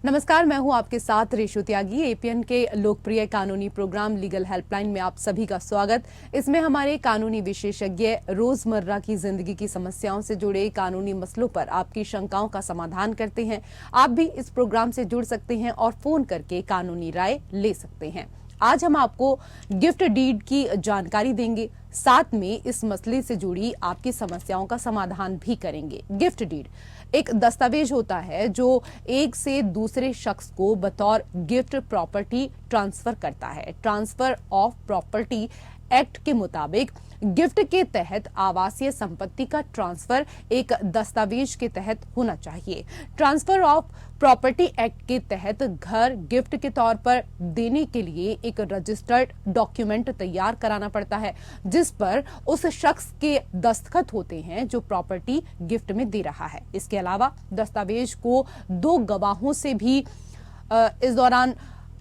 नमस्कार, मैं हूं आपके साथ रेशु त्यागी। एपीएन के लोकप्रिय कानूनी प्रोग्राम लीगल हेल्पलाइन में आप सभी का स्वागत। इसमें हमारे कानूनी विशेषज्ञ रोजमर्रा की जिंदगी की समस्याओं से जुड़े कानूनी मसलों पर आपकी शंकाओं का समाधान करते हैं। आप भी इस प्रोग्राम से जुड़ सकते हैं और फोन करके कानूनी राय ले सकते हैं। आज हम आपको गिफ्ट डीड की जानकारी देंगे, साथ में इस मसले से जुड़ी आपकी समस्याओं का समाधान भी करेंगे। गिफ्ट डीड एक दस्तावेज होता है जो एक से दूसरे शख्स को बतौर गिफ्ट प्रॉपर्टी ट्रांसफर करता है। ट्रांसफर ऑफ प्रॉपर्टी एक्ट के मुताबिक गिफ्ट के तहत आवासीय संपत्ति का ट्रांसफर एक दस्तावेज के तहत होना चाहिए। ट्रांसफर ऑफ प्रॉपर्टी एक्ट के तहत घर गिफ्ट के तौर पर देने के लिए एक रजिस्टर्ड डॉक्यूमेंट तैयार कराना पड़ता है, जिस पर उस शख्स के दस्तखत होते हैं जो प्रॉपर्टी गिफ्ट में दे रहा है। इसके अलावा दस्तावेज को 2 गवाहों से भी इस दौरान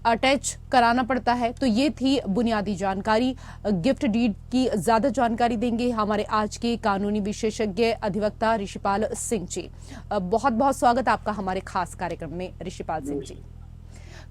अटैच कराना पड़ता है। तो ये थी बुनियादी जानकारी। गिफ्ट डीड की ज्यादा जानकारी देंगे हमारे आज के कानूनी विशेषज्ञ अधिवक्ता ऋषिपाल सिंह जी। बहुत बहुत स्वागत आपका हमारे खास कार्यक्रम में ऋषिपाल सिंह जी।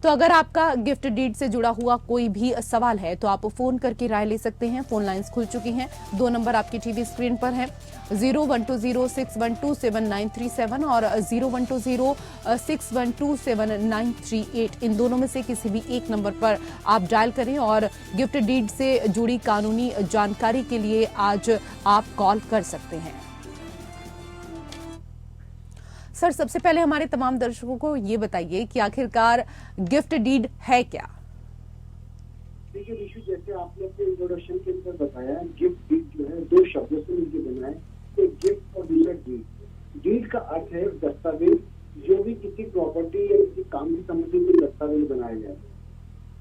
तो अगर आपका गिफ्ट डीड से जुड़ा हुआ कोई भी सवाल है तो आप फोन करके राय ले सकते हैं। फोन लाइंस खुल चुकी हैं। 2 नंबर आपकी टीवी स्क्रीन पर है, 012061273937 और 012061273938। इन दोनों में से किसी भी एक नंबर पर आप डायल करें और गिफ्ट डीड से जुड़ी कानूनी जानकारी के लिए आज आप कॉल कर सकते हैं। सर, सबसे पहले हमारे तमाम दर्शकों को ये बताइए कि आखिरकार गिफ्ट डीड है क्या? देखिए ऋषि, जैसे आपने अपने इंट्रोडक्शन के अंदर बताया, गिफ्ट डीड जो है 2 शब्दों से मिलकर बना है, एक गिफ्ट और दूसरा डीड। डीड का अर्थ है दस्तावेज, जो भी किसी प्रॉपर्टी या किसी काम की संपत्ति में दस्तावेज बनाया जाए।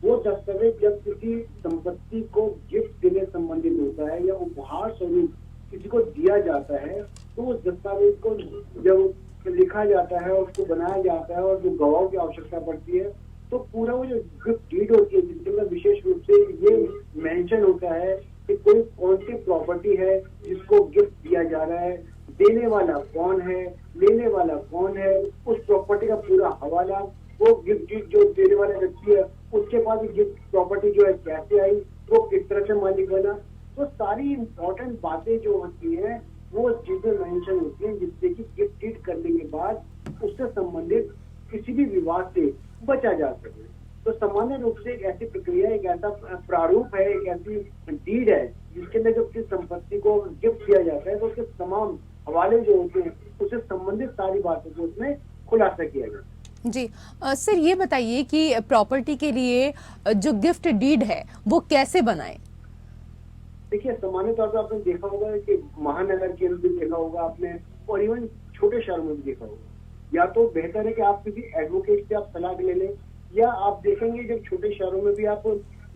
वो दस्तावेज जब किसी संपत्ति को गिफ्ट देने संबंधित होता है या उपहार स्वरूप किसी को दिया जाता है, तो उस दस्तावेज को जब लिखा जाता है, उसको बनाया जाता है और जो गवाहों की आवश्यकता पड़ती है, तो पूरा वो जो गिफ्ट डीड होती है, जिसके अंदर विशेष रूप से ये मेंशन होता है कि कोई कौन सी प्रॉपर्टी है जिसको गिफ्ट दिया जा रहा है, देने वाला कौन है, लेने वाला कौन है, उस प्रॉपर्टी का पूरा हवाला, वो गिफ्ट डीड जो देने वाला व्यक्ति है उसके पास गिफ्ट प्रॉपर्टी जो है कैसे आई, वो किस तरह से मालिक बना। तो सारी इंपॉर्टेंट बातें जो होती है वो चीजें मेंशन होती हैं, जिससे कि गिफ्ट डीड करने के बाद उससे संबंधित किसी भी विवाद से बचा जा सके। तो सामान्य रूप से एक ऐसी प्रक्रिया, एक ऐसा प्रारूप है, एक ऐसी डीड है जिसके अंदर जब किसी संपत्ति को गिफ्ट दिया जाता है तो उसके तमाम हवाले जो होते हैं उससे संबंधित सारी बातों को उसमें खुलासा किया जाता है। जी सर, ये बताइए कि प्रॉपर्टी के लिए जो गिफ्ट डीड है वो कैसे बनाए? देखिए, सामान्य तौर पर आपने देखा होगा कि महानगर के अंदर भी देखा होगा आपने, और इवन छोटे शहरों में भी देखा होगा। या तो बेहतर है कि आप किसी एडवोकेट से आप सलाह ले लें, या आप देखेंगे जब छोटे शहरों में भी आप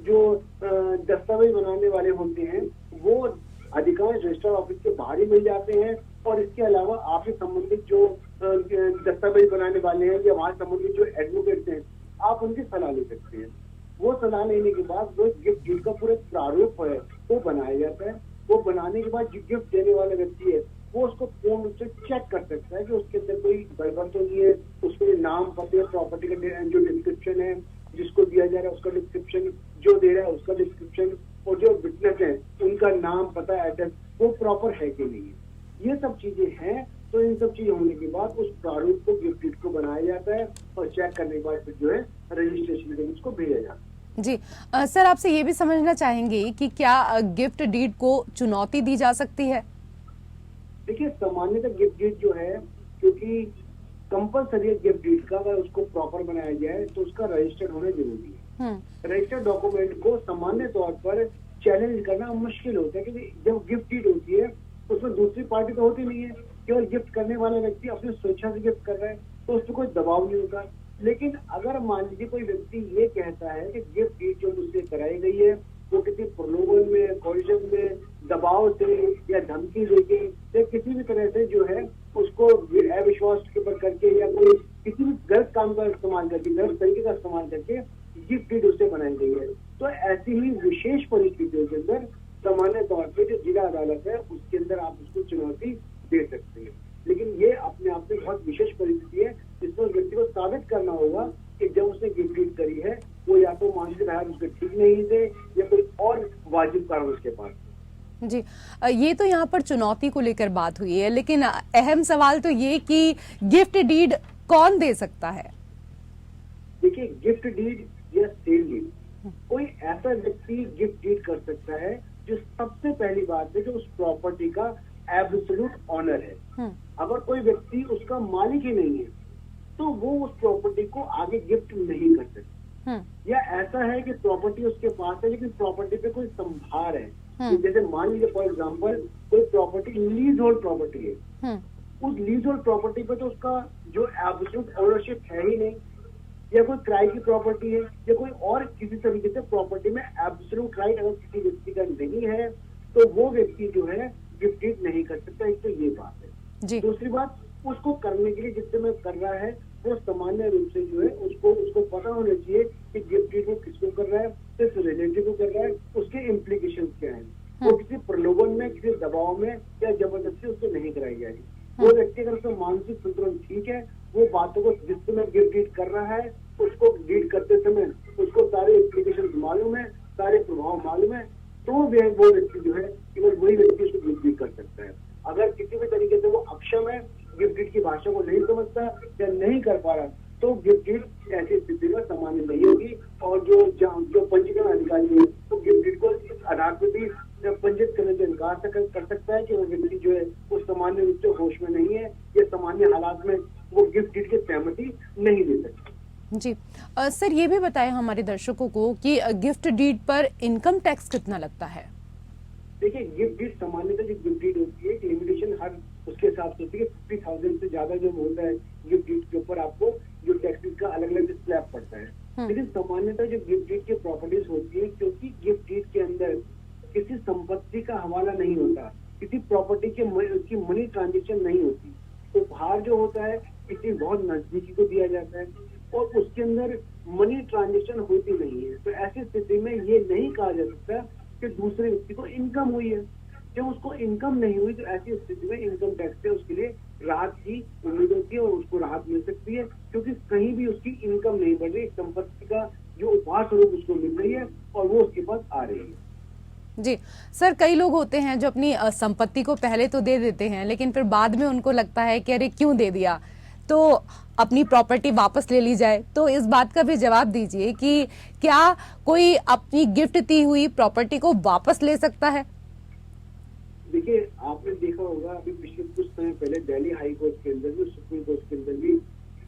जो दस्तावेज बनाने वाले होते हैं वो अधिकांश रजिस्ट्रार ऑफिस के बाहर ही मिल जाते हैं। और इसके अलावा आपसे संबंधित जो दस्तावेज बनाने वाले हैं या वहां संबंधित जो एडवोकेट्स हैं, आप उनकी सलाह ले सकते हैं। वो सलाह लेने के बाद जो गिफ्ट डीड का पूरा प्रारूप है वो बनाया जाता है। वो बनाने के बाद जो गिफ्ट देने वाला व्यक्ति है वो उसको पूर्ण रूप से चेक कर सकता है कि उसके अंदर कोई गड़बड़ तो नहीं है। उसके नाम, पते, प्रॉपर्टी का जो डिस्क्रिप्शन है, जिसको दिया जा रहा है उसका डिस्क्रिप्शन, जो दे रहा है उसका डिस्क्रिप्शन, और जो विटनेस है उनका नाम, पता, एड्रेस वो प्रॉपर है कि नहीं है। ये सब चीजें हैं। तो इन सब चीजें होने के बाद उस प्रारूप को गिफ्ट डीड को बनाया जाता है और चेक करने के बाद फिर जो है रजिस्ट्रेशन के लिए उसको भेजा जाता है। जी सर, आपसे ये भी समझना चाहेंगे कि क्या गिफ्ट डीड को चुनौती दी जा सकती है? देखिए, सामान्यतः गिफ्ट डीड जो है, क्योंकि कंपलसरी गिफ्ट डीड का अगर उसको प्रॉपर बनाया जाए तो उसका रजिस्टर्ड होना जरूरी है। रजिस्टर्ड डॉक्यूमेंट को सामान्य तौर पर चैलेंज करना मुश्किल होता है, क्योंकि जब गिफ्ट डीड होती है उसमें दूसरी पार्टी तो होती नहीं है, केवल गिफ्ट करने वाला व्यक्ति अपनी स्वेच्छा से गिफ्ट कर रहा है, तो उस पर कोई दबाव नहीं होता। लेकिन अगर मान लीजिए कोई व्यक्ति ये कहता है कि गिफ्ट डीड जो मुझसे कराई गई है वो किसी प्रलोभन में, कॉरिजन में, दबाव से या धमकी देके या किसी भी तरह से जो है उसको अविश्वास के ऊपर करके या कोई किसी भी गलत काम का इस्तेमाल करके, गलत तरीके का इस्तेमाल करके गिफ्ट डीड उससे बनाई गई है, तो ऐसी ही विशेष परिस्थितियों के अंदर सामान्य तौर पर जो जिला अदालत है उसके अंदर आप उसको चुनौती दे सकते हैं। लेकिन ये अपने आप में बहुत विशेष परिस्थिति है जिसमें उस व्यक्ति को साबित करना होगा कि जब उसने गिफ्ट डीड करी है वो या तो मानसिक हालत उसके ठीक नहीं थे या कोई और वाजिब कारण उसके पास। जी, ये तो यहाँ पर चुनौती को लेकर बात हुई है, लेकिन अहम सवाल तो ये कि गिफ्ट डीड कौन दे सकता है? देखिए, गिफ्ट डीड या सेल डीड कोई ऐसा व्यक्ति गिफ्ट डीड कर सकता है जो सबसे पहली बात है जो उस प्रॉपर्टी का एब्सोल्यूट ऑनर है। अगर कोई व्यक्ति उसका मालिक ही नहीं है तो वो उस प्रॉपर्टी को आगे गिफ्ट नहीं कर सकता। या ऐसा है कि प्रॉपर्टी उसके पास है लेकिन प्रॉपर्टी पे कोई संभार है। तो जैसे मान लीजिए फॉर एग्जांपल कोई प्रॉपर्टी लीज होल्ड प्रॉपर्टी है, उस लीज होल्ड प्रॉपर्टी पे तो उसका जो एब्सोल्यूट ओनरशिप है ही नहीं, या कोई किराए की प्रॉपर्टी है या कोई और किसी तरीके से प्रॉपर्टी में एब्सोल्यूट राइट अगर किसी व्यक्ति का नहीं है तो वो व्यक्ति जो है गिफ्ट डीड नहीं कर सकता। एक तो ये बात है। दूसरी बात, उसको करने के लिए जिस समय कर रहा है वो सामान्य रूप से जो है उसको पता होना चाहिए कि गिफ्ट डीड वो किसको कर रहा है, किस रिलेटिव को कर रहा है, उसके इम्प्लीकेशन क्या है। वो किसी प्रलोभन में, किसी दबाव में या जबरदस्ती उसको नहीं कराई जाएगी। वो व्यक्ति अगर उसका मानसिक संतुलन ठीक है, वो बातों को जिस समय गिफ्ट डीड कर रहा है उसको डीड करते समय उसको सारे इम्प्लीकेशन मालूम है, सारे प्रभाव मालूम है, तो वो व्यक्ति जो है केवल वही व्यक्ति उसको गिफ्ट डीड कर सकता है। अगर किसी भी तरीके से वो अक्षम है, गिफ्ट डीड की भाषा को नहीं समझता या नहीं कर पा रहा, तो गिफ्ट डीड ऐसी स्थिति में सामान्य नहीं होगी। और जो पंजीकरण अधिकारी है तो गिफ्ट डीड को इस आधार पर भी पंजीकृत करने से इनकार कर सकता है कि वो व्यक्ति जो है वो सामान्य रूप से होश में नहीं है या सामान्य हालात में वो गिफ्ट डीड की सहमति नहीं दे सकता। जी, सर ये भी बताएं हमारे दर्शकों को कि गिफ्ट डीड पर इनकम टैक्स कितना लगता है? देखिए, गिफ्ट डीड सामान्यतः जो गिफ्ट डीड होती है लिमिटेशन हर उसके हिसाब से होती है। 50,000 से ज्यादा जो होता है गिफ्ट डीड के ऊपर आपको जो टैक्सेस का अलग अलग स्लैब पड़ता है। लेकिन सामान्यतः जो गिफ्ट डीड की प्रॉपर्टीज होती है, क्योंकि गिफ्ट डीड के अंदर किसी संपत्ति का हवाला नहीं होता, किसी प्रॉपर्टी के उसकी मनी ट्रांजेक्शन नहीं होती, उपहार जो होता है किसी बहुत नजदीकी को दिया जाता है और उसके अंदर मनी ट्रांजेक्शन होती नहीं है। तो ऐसी स्थिति में ये नहीं कहा जा सकता कि दूसरे व्यक्ति को इनकम हुई है। जब उसको इनकम नहीं हुई तो ऐसी स्थिति में इनकम टैक्स से उसके लिए राहत की उम्मीद होती है और उसको राहत मिल सकती है, क्योंकि कहीं भी उसकी इनकम नहीं बढ़ रही, संपत्ति का जो उपहार स्वरूप उसको मिल रही है और वो उसके पास आ रही है। जी सर, कई लोग होते हैं जो अपनी संपत्ति को पहले तो दे देते हैं लेकिन फिर बाद में उनको लगता है कि अरे क्यों दे दिया, तो अपनी प्रॉपर्टी वापस ले ली जाए। तो इस बात का भी जवाब दीजिए कि क्या कोई अपनी गिफ्ट दी हुई प्रॉपर्टी को वापस ले सकता है? देखिए, आपने देखा होगा अभी पिछले कुछ समय पहले दिल्ली हाई कोर्ट के अंदर भी, सुप्रीम कोर्ट के अंदर भी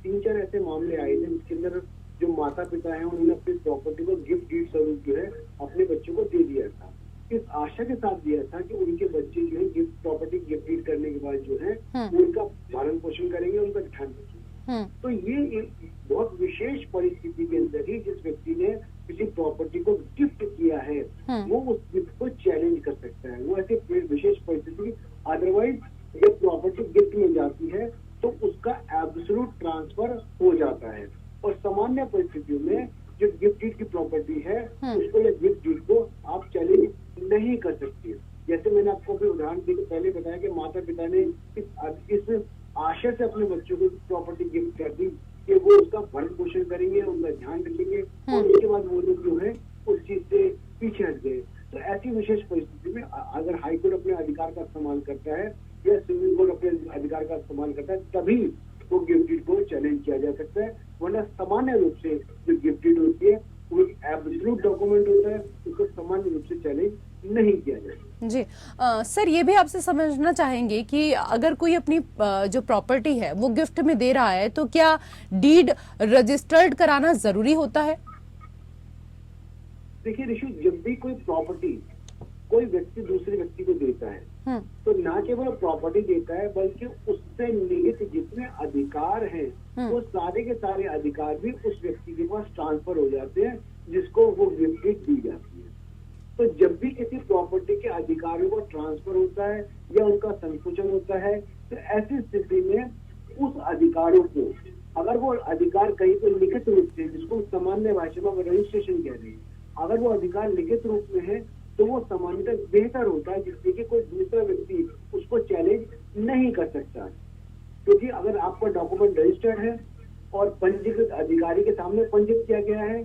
3-4 ऐसे मामले आए थे जिसके अंदर जो माता पिता है उन्होंने अपनी प्रॉपर्टी को गिफ्ट डीड स्वरूप जो है अपने बच्चों को दे दिया था। इस आशा के साथ दिया था कि उनके बच्चे जो है गिफ्ट प्रॉपर्टी गिफ्ट डीड करने के बाद जो है वो उनका पालन पोषण करेंगे, उनका ध्यान रखेंगे। तो ये एक बहुत विशेश परिस्थिति के अंदर ही जिस व्यक्ति ने किसी प्रॉपर्टी को गिफ्ट किया है वो उस गिफ्ट को चैलेंज कर सकता है। वो ऐसी विशेष परिस्थिति, अदरवाइज जब प्रॉपर्टी गिफ्ट में जाती है तो उसका एब्सोल्यूट ट्रांसफर हो जाता है। और सामान्य परिस्थितियों में जो गिफ्ट डीड की प्रॉपर्टी है उसको या गिफ्ट डीड को आप चैलेंज नहीं कर सकते। जैसे मैंने आपको भी उदाहरण देकर पहले बताया कि माता पिता ने इस आशा से अपने बच्चों को प्रॉपर्टी गिफ्ट कर दी कि वो उसका भरण पोषण करेंगे, उनका ध्यान रखेंगे और उसके बाद वो लोग जो है उस चीज से पीछे हट गए। तो ऐसी विशेष परिस्थिति में अगर हाईकोर्ट अपने अधिकार का इस्तेमाल करता है या सुप्रीम कोर्ट अपने अधिकार का इस्तेमाल करता है तभी वो गिफ्ट डीड को चैलेंज किया जा सकता है। वरना सामान्य रूप से जो गिफ्ट डीड होती है वो एक एब्सोल्यूट डॉक्यूमेंट होता है, उसको सामान्य रूप से चैलेंज नहीं किया जाए। जी सर, ये भी आपसे समझना चाहेंगे कि अगर कोई अपनी जो प्रॉपर्टी है वो गिफ्ट में दे रहा है तो क्या डीड रजिस्टर्ड कराना जरूरी होता है? देखिए ऋषि, जब भी कोई प्रॉपर्टी कोई व्यक्ति दूसरे व्यक्ति को देता है तो ना केवल प्रॉपर्टी देता है बल्कि उससे निहित जितने अधिकार हैं वो सारे के सारे अधिकार भी उस व्यक्ति के पास ट्रांसफर हो जाते हैं जिसको वो गिफ्ट दी जाती है। तो जब भी किसी प्रॉपर्टी के अधिकारों को ट्रांसफर होता है या उनका संकुचन होता है तो ऐसी स्थिति में उस अधिकारों को, अगर वो अधिकार कहीं पर लिखित रूप से, जिसको सामान्य भाषा में रजिस्ट्रेशन कह रहे हैं, अगर वो अधिकार लिखित रूप में है तो वो सामान्यतः बेहतर होता है जिससे कि कोई दूसरा व्यक्ति उसको चैलेंज नहीं कर सकता। क्योंकि अगर आपका डॉक्यूमेंट रजिस्टर्ड है और पंजीकृत अधिकारी के सामने पंजीकृत किया गया है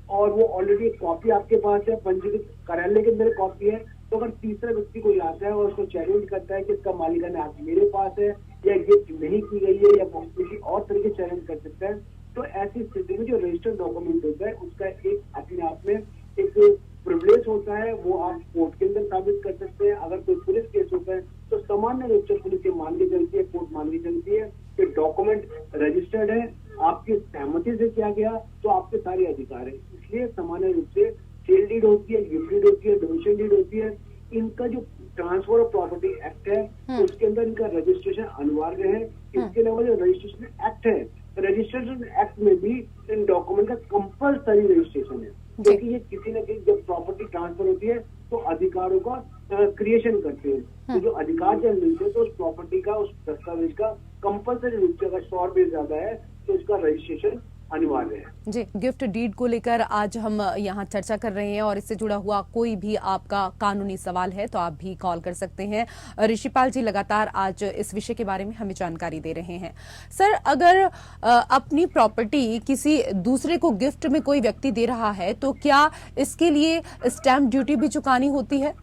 और वो ऑलरेडी कॉपी आपके पास है, पंजीकृत कार्यालय के अंदर कॉपी है, तो अगर तीसरा व्यक्ति कोई आता है और उसको चैलेंज करता है कि इसका मालिकाना हक मेरे पास है या गिफ्ट नहीं की गई है या किसी और तरीके चैलेंज कर सकता है, तो ऐसी स्थिति में जो रजिस्टर्ड डॉक्यूमेंट होता है उसका एक अपने आप में एक प्रिविलेज होता है, वो आप कोर्ट के अंदर साबित कर सकते हैं। अगर कोई पुलिस केस होता है तो सामान्य रूप से पुलिस ये मान के चलती है, कोर्ट मान के चलती है कि डॉक्यूमेंट रजिस्टर्ड है, आपकी सहमति से किया गया तो आपके सारे अधिकार है। इसलिए सामान्य रूप से सेल डीड होती है, गिफ्ट डीड होती है, डोनेशन डीड होती है। इनका जो ट्रांसफर ऑफ प्रॉपर्टी एक्ट है उसके अंदर इनका रजिस्ट्रेशन अनिवार्य है। इसके अलावा जो रजिस्ट्रेशन एक्ट है, रजिस्ट्रेशन एक्ट में भी इन डॉक्यूमेंट का कंपल्सरी रजिस्ट्रेशन है, क्योंकि ये किसी न किसी जब प्रॉपर्टी ट्रांसफर होती है तो अधिकारों का क्रिएशन करते हैं। तो जो अधिकार जब मिलते हैं तो उस प्रॉपर्टी का, उस दस्तावेज का कंपल्सरी रूप से अगर 100 रुपये ज्यादा है तो उसका रजिस्ट्रेशन अनिवार्य है। जी, गिफ्ट डीड को लेकर आज हम यहाँ चर्चा कर रहे हैं और इससे जुड़ा हुआ कोई भी आपका कानूनी सवाल है तो आप भी कॉल कर सकते हैं। ऋषिपाल जी लगातार आज इस विषय के बारे में हमें जानकारी दे रहे हैं। सर, अगर अपनी प्रॉपर्टी किसी दूसरे को गिफ्ट में कोई व्यक्ति दे रहा है तो क्या इसके लिए स्टैम्प ड्यूटी भी चुकानी होती है?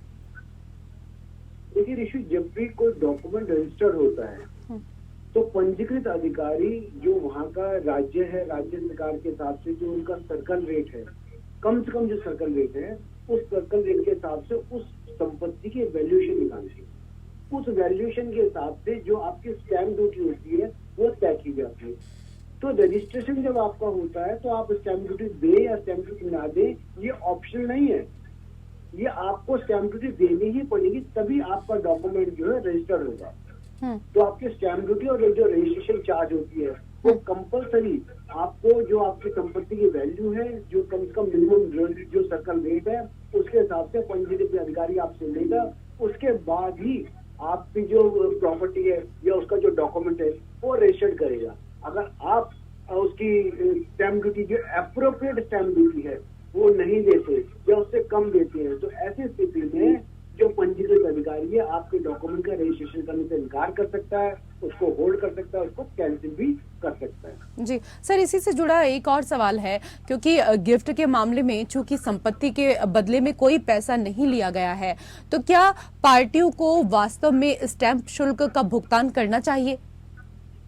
देखिए ऋषि, जब भी कोई डॉक्यूमेंट रजिस्टर्ड होता है तो पंजीकृत अधिकारी जो वहाँ का राज्य है, राज्य सरकार के हिसाब से जो उनका सर्कल रेट है, कम से कम जो सर्कल रेट है उस सर्कल रेट के हिसाब से उस संपत्ति की वैल्यूएशन निकालती है। उस वैल्यूएशन के हिसाब से जो आपकी स्टैम्प ड्यूटी होती है वो तय की जाती है। तो रजिस्ट्रेशन जब आपका होता है तो आप स्टैम्प ड्यूटी दे या स्टैम्प ड्यूटी ना दे ये ऑप्शनल नहीं है, ये आपको स्टैम्प ड्यूटी देनी ही पड़ेगी, तभी आपका डॉक्यूमेंट जो है रजिस्टर्ड होगा। तो आपकी स्टैम्प ड्यूटी और जो रजिस्ट्रेशन चार्ज होती है वो कंपलसरी आपको जो आपकी संपत्ति की वैल्यू है, जो कम से कम मिनिमम जो सर्कल रेट है उसके हिसाब से पंजीकृत अधिकारी आपसे लेगा। उसके बाद ही आपकी जो प्रॉपर्टी है या उसका जो डॉक्यूमेंट है वो रजिस्टर्ड करेगा। अगर आप उसकी स्टैम्प ड्यूटी जो एप्रोप्रिएट स्टैम्प ड्यूटी है वो नहीं देते या उससे कम देते हैं तो ऐसी स्थिति में जो पंजीकृत अधिकारी है आपके डॉक्यूमेंट का रजिस्ट्रेशन करने से इनकार कर सकता है, उसको होल्ड कर सकता है, उसको कैंसिल भी कर सकता है। जी सर, इसी से जुड़ा एक और सवाल है, क्योंकि गिफ्ट के मामले में चूंकि संपत्ति के बदले में कोई पैसा नहीं लिया गया है, तो क्या पार्टियों को वास्तव में स्टैंप शुल्क का भुगतान करना चाहिए?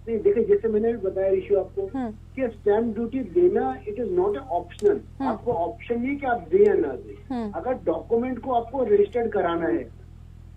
नहीं, देखिए जैसे मैंने भी बताया इशू आपको कि स्टैम्प ड्यूटी देना it is not a optional. आपको ऑप्शन नहीं कि आप दे या ना दे। अगर डॉक्यूमेंट को आपको रजिस्टर्ड कराना है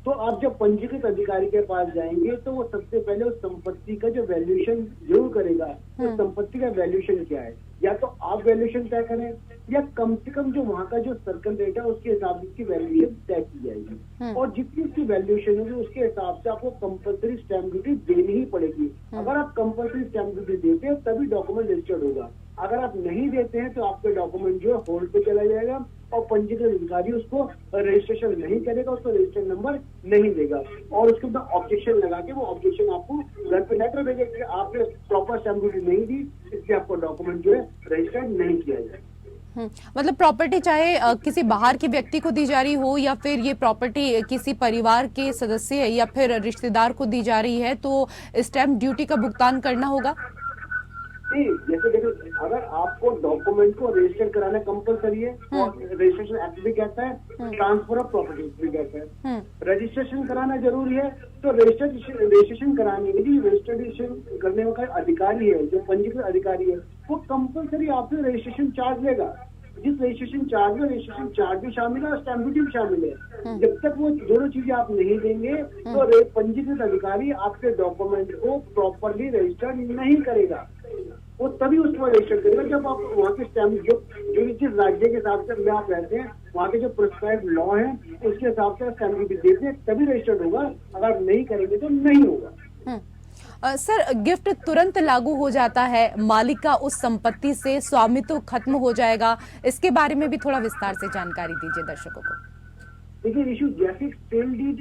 तो आप जब पंजीकृत अधिकारी के पास जाएंगे तो वो सबसे पहले उस संपत्ति का जो वैल्यूएशन जरूर करेगा। तो संपत्ति का वैल्यूएशन क्या है, या तो आप वैल्यूएशन तय करें या कम से कम जो वहाँ का जो सर्कल रेट है उसके हिसाब से उसकी वैल्यूएशन तय की जाएगी। और जितनी उसकी वैल्यूएशन होगी उसके हिसाब से आपको कंपल्सरी स्टैम्प ड्यूटी देनी ही पड़ेगी। अगर आप कंपल्सरी स्टैम्प ड्यूटी देते हैं तभी डॉक्यूमेंट रजिस्टर्ड होगा। अगर आप नहीं देते हैं तो आपका डॉक्यूमेंट जो है होल्ड पे चला जाएगा और पंजीकृत अधिकारी उसको रजिस्ट्रेशन नहीं करेगा, उसको रजिस्टर्ड नंबर नहीं देगा और उसके बाद ऑब्जेक्शन लगा के वो ऑब्जेक्शन आपको घर पे लेटर भेजेगा कि आपने प्रॉपर स्टैम्प ड्यूटी नहीं दी, इसलिए आपको डॉक्यूमेंट जो है रजिस्टर्ड नहीं किया जाए। मतलब प्रॉपर्टी चाहे किसी बाहर के व्यक्ति को दी जा रही हो या फिर ये प्रॉपर्टी किसी परिवार के सदस्य या फिर रिश्तेदार को दी जा रही है तो स्टैम्प ड्यूटी का भुगतान करना होगा? नहीं, जैसे देखो अगर आपको डॉक्यूमेंट को रजिस्टर कराना कंपलसरी है और रजिस्ट्रेशन एक्ट भी कहता है, ट्रांसफर ऑफ प्रॉपर्टी भी कहता है, रजिस्ट्रेशन कराना जरूरी है। तो रजिस्ट्रेशन कराने के लिए रजिस्ट्रेशन करने का अधिकारी है जो पंजीकृत अधिकारी है वो कंपलसरी आपसे रजिस्ट्रेशन चार्ज लेगा। जिस रजिस्ट्रेशन चार्ज में रजिस्ट्रेशन चार्ज भी शामिल है और स्टैम्प ड्यूटी भी शामिल है। जब तक वो दोनों चीजें आप नहीं देंगे तो पंजीकृत अधिकारी आपके डॉक्यूमेंट को प्रॉपरली रजिस्टर नहीं करेगा। वो तभी उसको रजिस्टर करेगा जब आप वहाँ के स्टैम्प जो जिस राज्य के हिसाब से में आप रहते हैं वहाँ के जो प्रिस्क्राइब्ड लॉ है उसके हिसाब से स्टैम्प ड्यूटी देते हैं तभी रजिस्टर्ड होगा। अगर नहीं करेंगे तो नहीं होगा। सर, गिफ्ट तुरंत लागू हो जाता है, मालिक का उस संपत्ति से स्वामित्व खत्म हो जाएगा, इसके बारे में भी थोड़ा विस्तार से जानकारी दीजिए दर्शकों को। देखिए इशू, जैसे सेल डीड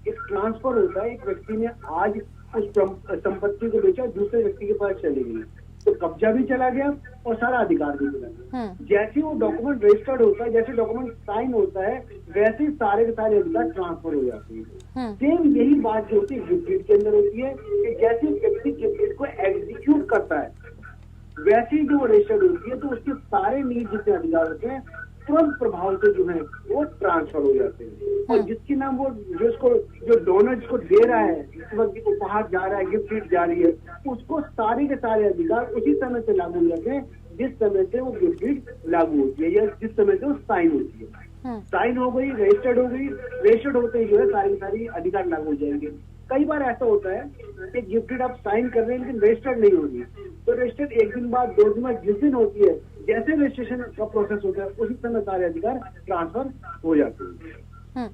एक ट्रांसफर होता है, एक व्यक्ति ने आज उस संपत्ति को बेचा, दूसरे व्यक्ति के पास चली गई तो कब्जा भी चला गया और सारा अधिकार भी चला गया। जैसे वो डॉक्यूमेंट रजिस्टर्ड होता है, जैसे डॉक्यूमेंट साइन होता है, वैसे ही सारे के सारे अधिकार ट्रांसफर हो जाते हैं। सेम यही बात जो होती है गिफ्ट डीड के अंदर होती है कि जैसे व्यक्ति गिफ्ट डीड को एग्जीक्यूट करता है, वैसी जो रजिस्टर्ड होती है तो उसके सारे नीड जितने अधिकार होते हैं तुरंत प्रभाव से जो है वो ट्रांसफर हो जाते हैं। और जिसके नाम वो जो डोनर जिसको दे रहा है, जिस वक्त उपहार जा रहा है, गिफ्ट डीड जा रही है, उसको सारे के सारे अधिकार उसी समय से लागू हो जाते हैं जिस समय से वो गिफ्ट डीड लागू होती है या जिस समय से वो साइन होती है। साइन हो गई, रजिस्टर्ड हो गई, रजिस्टर्ड होते ही जो है सारी अधिकार लागू हो जाएंगे। कई बार ऐसा होता है कि गिफ्ट डीड आप साइन कर रहे हैं लेकिन रजिस्टर्ड नहीं होगी, तो रजिस्टर्ड एक दिन बाद, 2 दिन बाद, जिस दिन होती है, जैसे रजिस्ट्रेशन का प्रोसेस होता है उसी समय सारे अधिकार ट्रांसफर हो जाते हैं।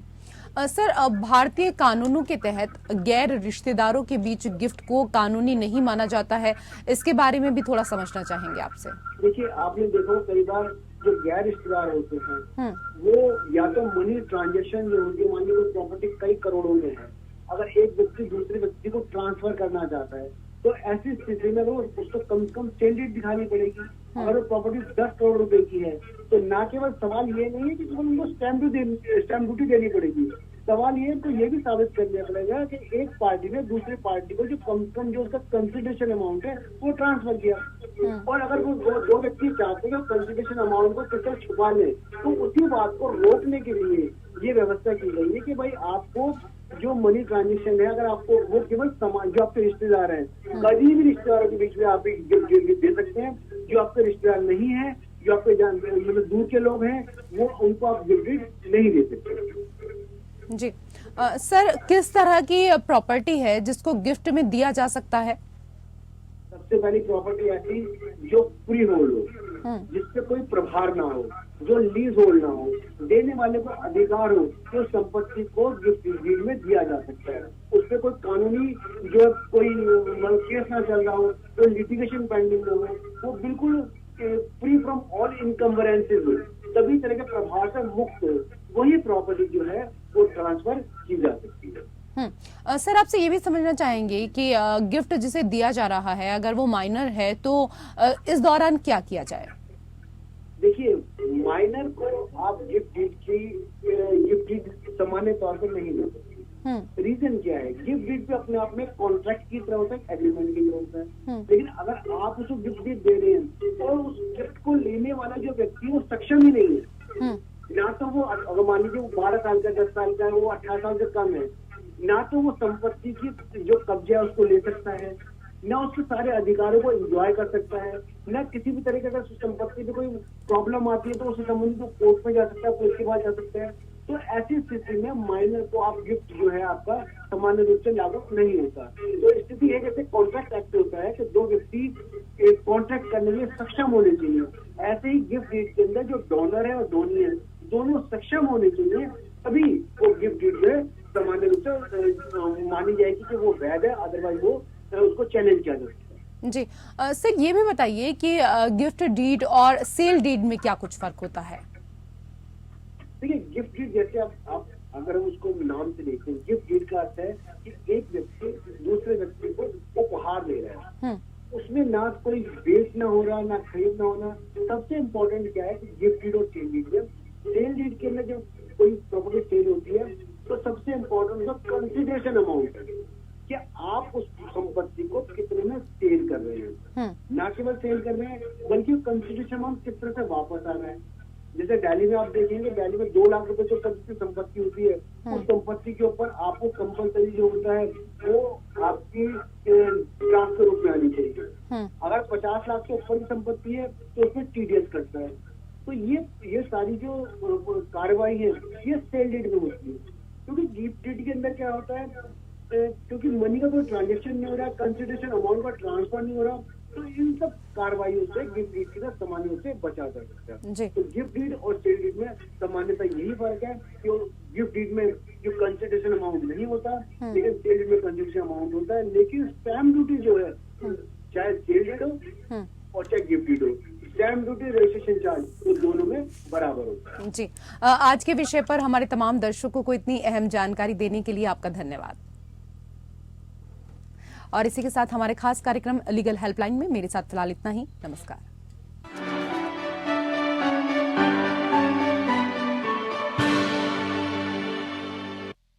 सर, भारतीय कानूनों के तहत गैर रिश्तेदारों के बीच गिफ्ट को कानूनी नहीं माना जाता है, इसके बारे में भी थोड़ा समझना चाहेंगे आपसे। देखिए, आपने देखो कई बार जो गैर रिश्तेदार होते हैं वो या तो मनी ट्रांजेक्शन जो होती है, मान लीजिए प्रॉपर्टी कई करोड़ों में है, अगर एक व्यक्ति दूसरे व्यक्ति को ट्रांसफर करना चाहता है तो ऐसी स्थिति में वो उसको कम से कम सेल डीड दिखानी पड़ेगी। अगर वो प्रॉपर्टी 10 करोड़ रुपए की है तो न केवल सवाल ये नहीं है कि केवल उनको स्टैम्प ड्यूटी देनी पड़ेगी, सवाल ये तो ये भी साबित करना पड़ेगा कि एक पार्टी ने दूसरी पार्टी को जो कम से कम जो उसका कंसिडरेशन अमाउंट है वो ट्रांसफर किया। और अगर वो दो व्यक्ति चाहते हैं कंसिडरेशन अमाउंट को कितना छुपा ले तो उसी बात को रोकने के लिए ये व्यवस्था की गई है कि भाई आपको जो मनी ट्रांजेक्शन है, अगर आपको वो केवल समान जो आपके रिश्तेदार हैं, कभी भी रिश्तेदारों के बीच में आप गिफ्ट दे सकते हैं। जो आपके रिश्तेदार नहीं है, जो आपके मतलब दूर के लोग हैं, वो उनको आप गिफ्ट नहीं दे सकते। जी सर, किस तरह की प्रॉपर्टी है जिसको गिफ्ट में दिया जा सकता है? सबसे पहली प्रॉपर्टी ऐसी जो फ्री होल्ड हो, जिसपे कोई प्रभार ना हो, जो लीज होल्ड ना हो, देने वाले को अधिकार हो कि उस संपत्ति को गिफ्ट डीड में दिया जा सकता है। उस पर कोई कानूनी जो कोई केस ना चल रहा हो, कोई लिटिगेशन पेंडिंग ना हो, वो बिल्कुल फ्री फ्रॉम ऑल इनकम्बरेंसेज हो, सभी तरह के प्रभार से मुक्त हो, वही प्रॉपर्टी जो है वो ट्रांसफर की जा सकती है। सर, आपसे ये भी समझना चाहेंगे कि गिफ्ट जिसे दिया जा रहा है अगर वो माइनर है तो इस दौरान क्या किया जाए? देखिए, माइनर को आप गिफ्ट डीड सामान्य तौर पर नहीं दे सकते। रीजन क्या है? गिफ्ट डीड पे अपने आप में कॉन्ट्रैक्ट की तरह होता है, एग्रीमेंट की तरह होता है। लेकिन अगर आप उसको गिफ्ट डीड दे रहे हैं और उस गिफ्ट को लेने वाला जो व्यक्ति वो सक्षम ही नहीं है, ना तो वो, अगर मान लीजिए वो 12 साल का, 10 साल का है, वो 18 साल से कम है, ना तो वो संपत्ति की जो कब्जा है उसको ले सकता है, ना उसके सारे अधिकारों को एंजॉय कर सकता है, ना किसी भी तरह का अगर संपत्ति में कोई प्रॉब्लम आती है तो उससे संबंधित तो कोर्ट में जा सकता है, पुलिस के पास जा सकता है। तो ऐसी स्थिति में माइनर को आप गिफ्ट जो है आपका सामान्य रूप से लागू नहीं होता। तो स्थिति है जैसे कॉन्ट्रैक्ट एक्ट होता है कि 2 व्यक्ति कॉन्ट्रैक्ट करने में सक्षम होने चाहिए, ऐसे ही गिफ्ट डीड के अंदर जो डोनर है और डोनी है दोनों सक्षम होने चाहिए, तभी वो गिफ्ट डीड जो है सामान्य रूप से मानी जाएगी कि वो वैध है, अदरवाइज वो उसको चैलेंज किया जा सकता है। जी सर, ये भी बताइए कि गिफ्ट डीड और सेल डीड में क्या कुछ फर्क होता है? देखिए, गिफ्ट डीड जैसे आप अगर हम उसको नाम से देखते हैं, गिफ्ट डीड का अर्थ है कि एक व्यक्ति दूसरे व्यक्ति को उपहार दे रहा है, उसमें ना कोई बेचना हो रहा, ना खरीदना होना। सबसे इम्पोर्टेंट क्या है कि गिफ्ट डीड और सेल डीड में, सेल डीड के अंदर जब कोई प्रॉपर्टी सेल होती है तो सबसे इम्पोर्टेंट उसका कंसिडरेशन अमाउंट है कि आप उस संपत्ति को कितने में सेल कर रहे हैं, ना केवल सेल कर रहे हैं बल्कि कंसिडरेशन अमाउंट किस तरह से वापस आ रहा है। जैसे दिल्ली में आप देखेंगे, दिल्ली में 2 लाख रुपए जो कभी संपत्ति होती है, उस संपत्ति के ऊपर आपको कंपलसरी जो होता है वो आपकी ड्राफ्ट के रूप में आनी चाहिए। अगर 50 लाख से ऊपर की संपत्ति है तो उसमें TDS कटता है। तो ये सारी जो कार्रवाई है ये सेल डीड में होती है, क्योंकि गिफ्ट डीड के अंदर क्या होता है, क्योंकि मनी का कोई ट्रांजेक्शन नहीं हो रहा, कंसिडरेशन अमाउंट का ट्रांसफर नहीं हो रहा, तो इन सब कार्रवाइयों से गिफ्ट डीड की सामान्य रूप से बचा जा सकता है। तो गिफ्ट डीड और सेल डीड में सामान्यतः यही फर्क है कि गिफ्ट डीड में जो कंसिडरेशन अमाउंट नहीं होता, लेकिन सेल डीड में कंसिडरेशन अमाउंट होता है। लेकिन स्टैम्प ड्यूटी जो है, चाहे सेल डीड हो और चाहे गिफ्ट डीड हो, स्टैम्प ड्यूटी, रजिस्ट्रेशन चार्ज तो दोनों में बराबर होता है। जी, आज के विषय पर हमारे तमाम दर्शकों को इतनी अहम जानकारी देने के लिए आपका धन्यवाद। और इसी के साथ हमारे खास कार्यक्रम लीगल हेल्पलाइन में मेरे साथ फिलहाल इतना ही। नमस्कार।